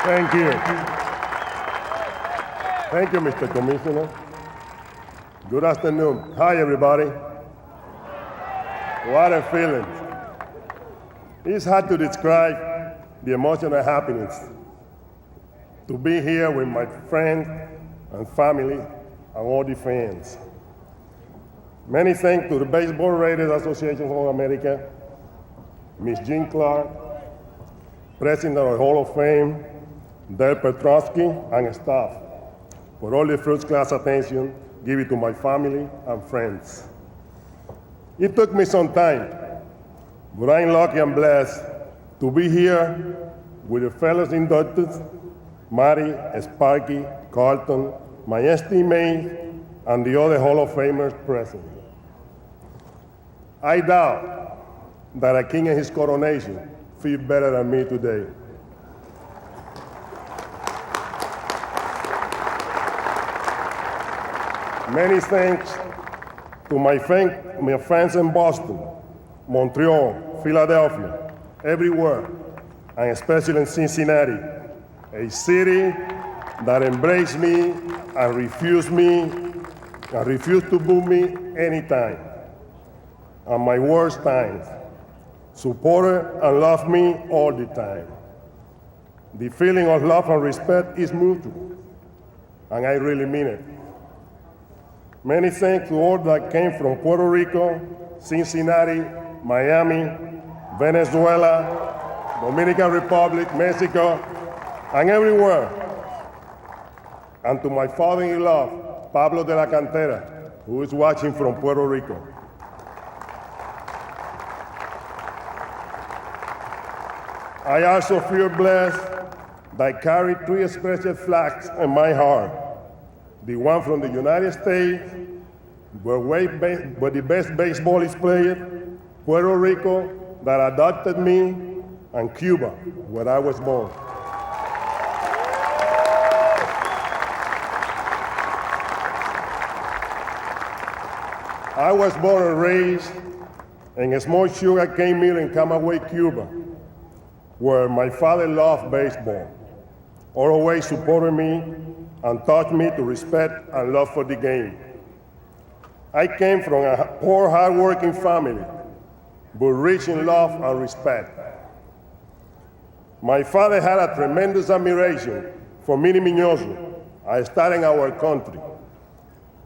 Thank you. Thank you, Mr. Commissioner. Good afternoon. Hi, everybody. What a feeling. It's hard to describe the emotional happiness to be here with my friends and family and all the fans. Many thanks to the Baseball Writers Association of America, Ms. Jean Clark, President of the Hall of Fame, Del Petrosky, and staff for all the first-class attention given to my family and friends. It took me some time, but I'm lucky and blessed to be here with the fellows inducted, Mary, Sparky, Carlton, my esteemed, and the other Hall of Famers present. I doubt that a king and his coronation feel better than me today. Many thanks to my fans in Boston, Montreal, Philadelphia, everywhere, and especially in Cincinnati, a city that embraced me and refused to boo me anytime. On my worst times, supported and loved me all the time. The feeling of love and respect is mutual, and I really mean it. Many thanks to all that came from Puerto Rico, Cincinnati, Miami, Venezuela, Dominican Republic, Mexico, and everywhere. And to my father-in-law, Pablo de la Cantera, who is watching from Puerto Rico. I also feel blessed that I carry three special flags in my heart. The one from the United States, where the best baseball is played, Puerto Rico, that adopted me, and Cuba, where I was born. I was born and raised in a small sugarcane mill in Camagüey, Cuba, where my father loved baseball, always supported me and taught me to respect and love for the game. I came from a poor, hard-working family, but rich in love and respect. My father had a tremendous admiration for Minnie Miñoso, a star in our country.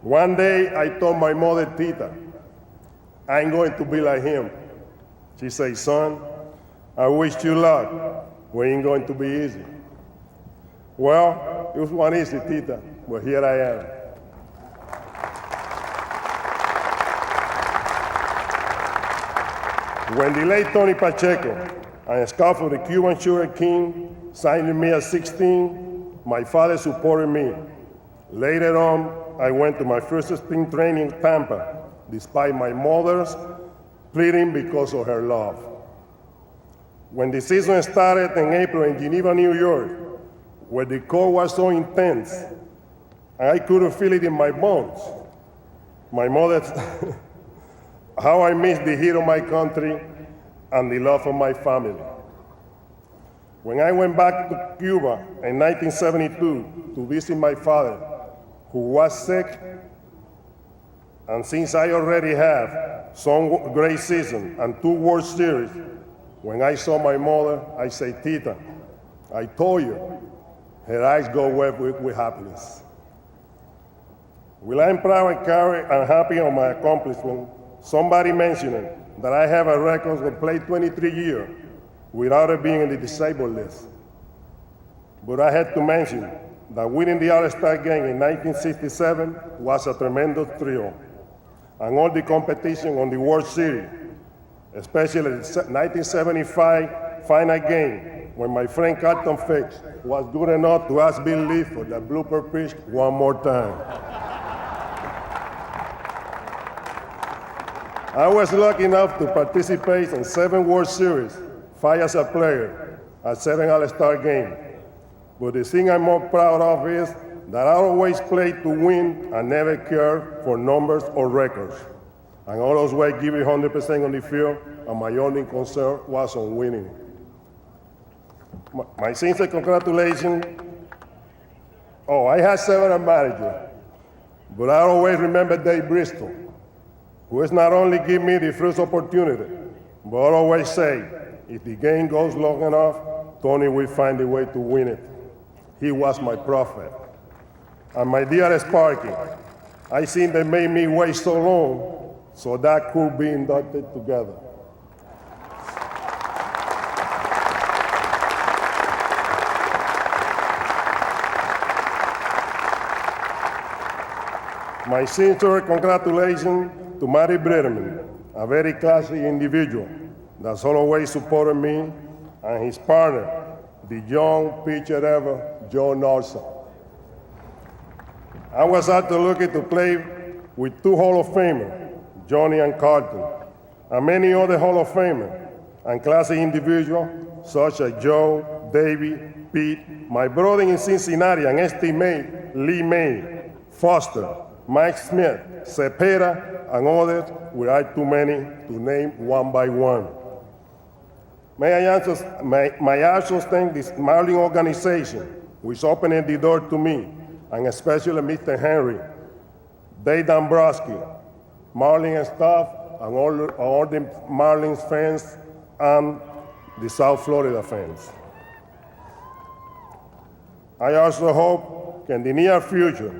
One day, I told my mother, Tita, I'm going to be like him. She said, son, I wish you luck. We ain't going to be easy. Well, it was one easy, Tita, but here I am. When the late Tony Pacheco and scout for the Cuban Sugar King signed me at 16, my father supported me. Later on, I went to my first spring training in Tampa, despite my mother's pleading because of her love. When the season started in April in Geneva, New York, where the cold was so intense, I couldn't feel it in my bones. My mother, how I missed the heat of my country and the love of my family. When I went back to Cuba in 1972 to visit my father, who was sick, and since I already have some great season and 2 World Series, when I saw my mother, I said, Tita, I told you, her eyes go wet with happiness. Well, I'm proud and happy of my accomplishment. Somebody mentioned that I have a record of play 23 years without being in the disabled list. But I had to mention that winning the All-Star game in 1967 was a tremendous thrill. And all the competition on the World Series, especially the 1975 final game, when my friend Carlton Fitch was good enough to ask Bill Lee for the blooper pitch one more time. I was lucky enough to participate in 7 World Series, 5 as a player, and 7 All-Star games. But the thing I'm more proud of is that I always played to win and never cared for numbers or records. And always give it 100% on the field, and my only concern was on winning. My sincere congratulations. Oh, I had several managers, but I always remember Dave Bristol, who has not only given me the first opportunity, but always say, if the game goes long enough, Tony will find a way to win it. He was my prophet. And my dear Sparky, I seen they made me wait so long so that could be inducted together. My sincere congratulations to Mary Britterman, a very classy individual that's always supported me, and his partner, the young pitcher ever, Joe Nelson. I was actually lucky to play with two Hall of Famers, Johnny and Carlton, and many other Hall of Famers and classy individuals such as Joe, Davey, Pete, my brother in Cincinnati, and estimate Lee May, Foster, Mike Smith, Cepeda, and others without too many to name one by one. May I also thank this Marlin organization, which opened the door to me, and especially Mr. Henry, Dave Dombrowski, Marlin staff, and all the Marlins fans and the South Florida fans. I also hope in the near future,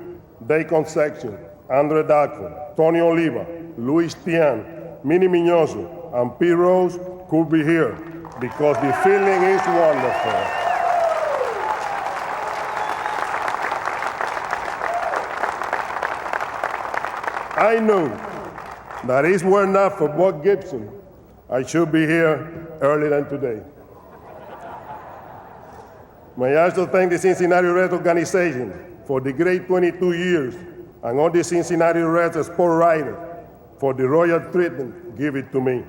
Dave Concepcion, Andre Dacron, Tony Oliva, Luis Tian, Minnie Miñoso, and Pete Rose could be here because the feeling is wonderful. I knew that if it were not for Buck Gibson, I should be here earlier than today. May I also thank the Cincinnati Reds organization for the great 22 years, and all the Cincinnati Reds sport writers for the royal treatment given to me.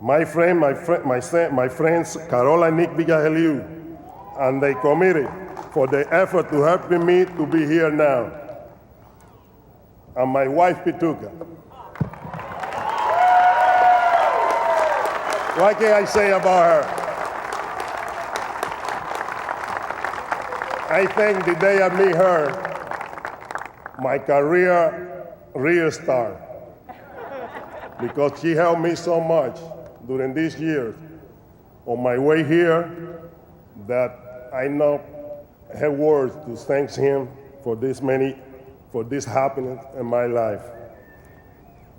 My friends Carola and Nick Villageliu, and the committee for the effort to helping me to be here now. And my wife Pituca. What can I say about her? I think the day I meet her, my career restart, because she helped me so much during these years on my way here that I not have words to thank him for this happiness in my life.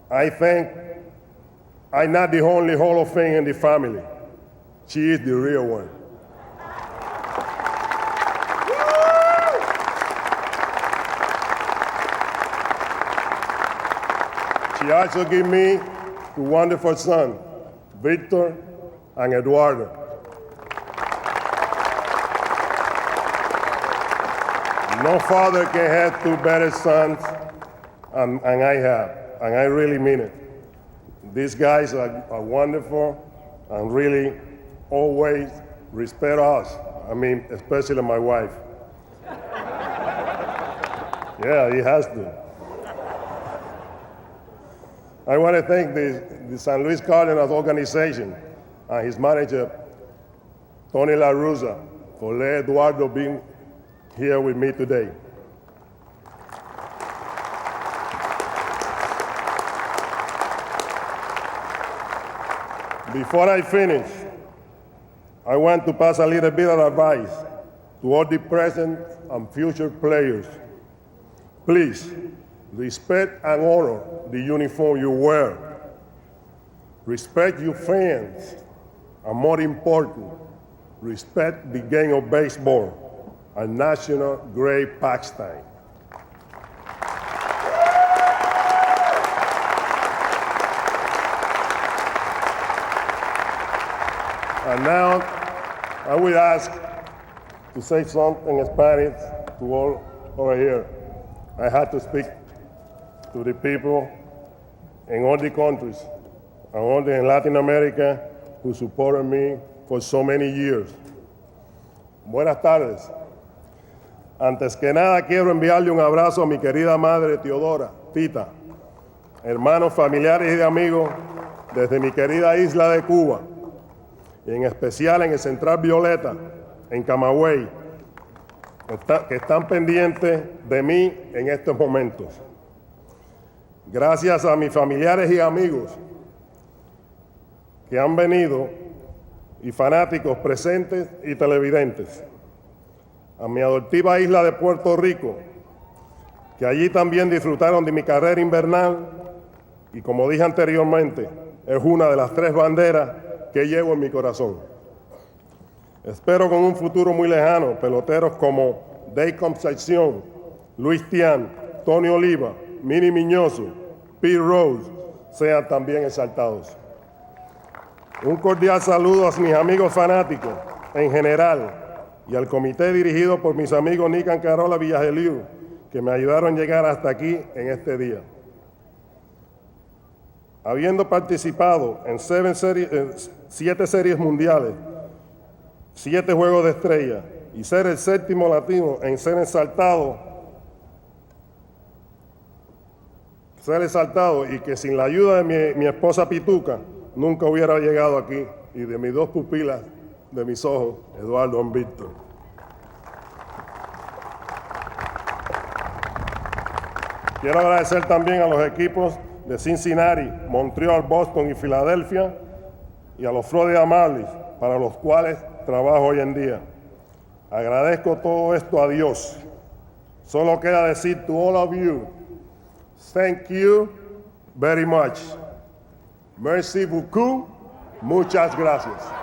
I think I'm not the only Hall of Fame in the family. She is the real one. She also gave me two wonderful sons, Victor and Eduardo. No father can have two better sons, and I have, and I really mean it. These guys are wonderful and really always respect us. I mean, especially my wife. Yeah, he has to. I want to thank the San Luis Cardinals organization and his manager, Tony La Russa, for letting Eduardo being here with me today. Before I finish, I want to pass a little bit of advice to all the present and future players. Please, respect and honor the uniform you wear. Respect your fans, and more important, respect the game of baseball, a national great pastime. And now, I will ask to say something in Spanish to all over here. I had to speak to the people in all the countries and all in Latin America who supported me for so many years. Buenas tardes. Antes que nada, quiero enviarle un abrazo a mi querida madre Teodora, Tita, hermanos, familiares y amigos desde mi querida isla de Cuba. y en especial en el Central Violeta, en Camagüey, que están pendientes de mí en estos momentos. Gracias a mis familiares y amigos que han venido y fanáticos presentes y televidentes. A mi adoptiva isla de Puerto Rico, que allí también disfrutaron de mi carrera invernal y, como dije anteriormente, es una de las 3 banderas que llevo en mi corazón. Espero con un futuro muy lejano peloteros como Dave Concepción, Luis Tian, Tony Oliva, Minnie Miñoso, Pete Rose sean también exaltados. Un cordial saludo a mis amigos fanáticos en general y al comité dirigido por mis amigos Nick y Carola Villageliu, que me ayudaron a llegar hasta aquí en este día. Habiendo participado en 7 series mundiales, 7 juegos de estrella y ser el 7º latino en ser exaltado y que sin la ayuda de mi esposa Pituca nunca hubiera llegado aquí, y de mis 2 pupilas de mis ojos, Eduardo y Víctor. Quiero agradecer también a los equipos de Cincinnati, Montreal, Boston y Filadelfia, y a los Florida Marlins, para los cuales trabajo hoy en día. Agradezco todo esto a Dios. Solo queda decir to all of you, thank you very much. Merci beaucoup. Muchas gracias.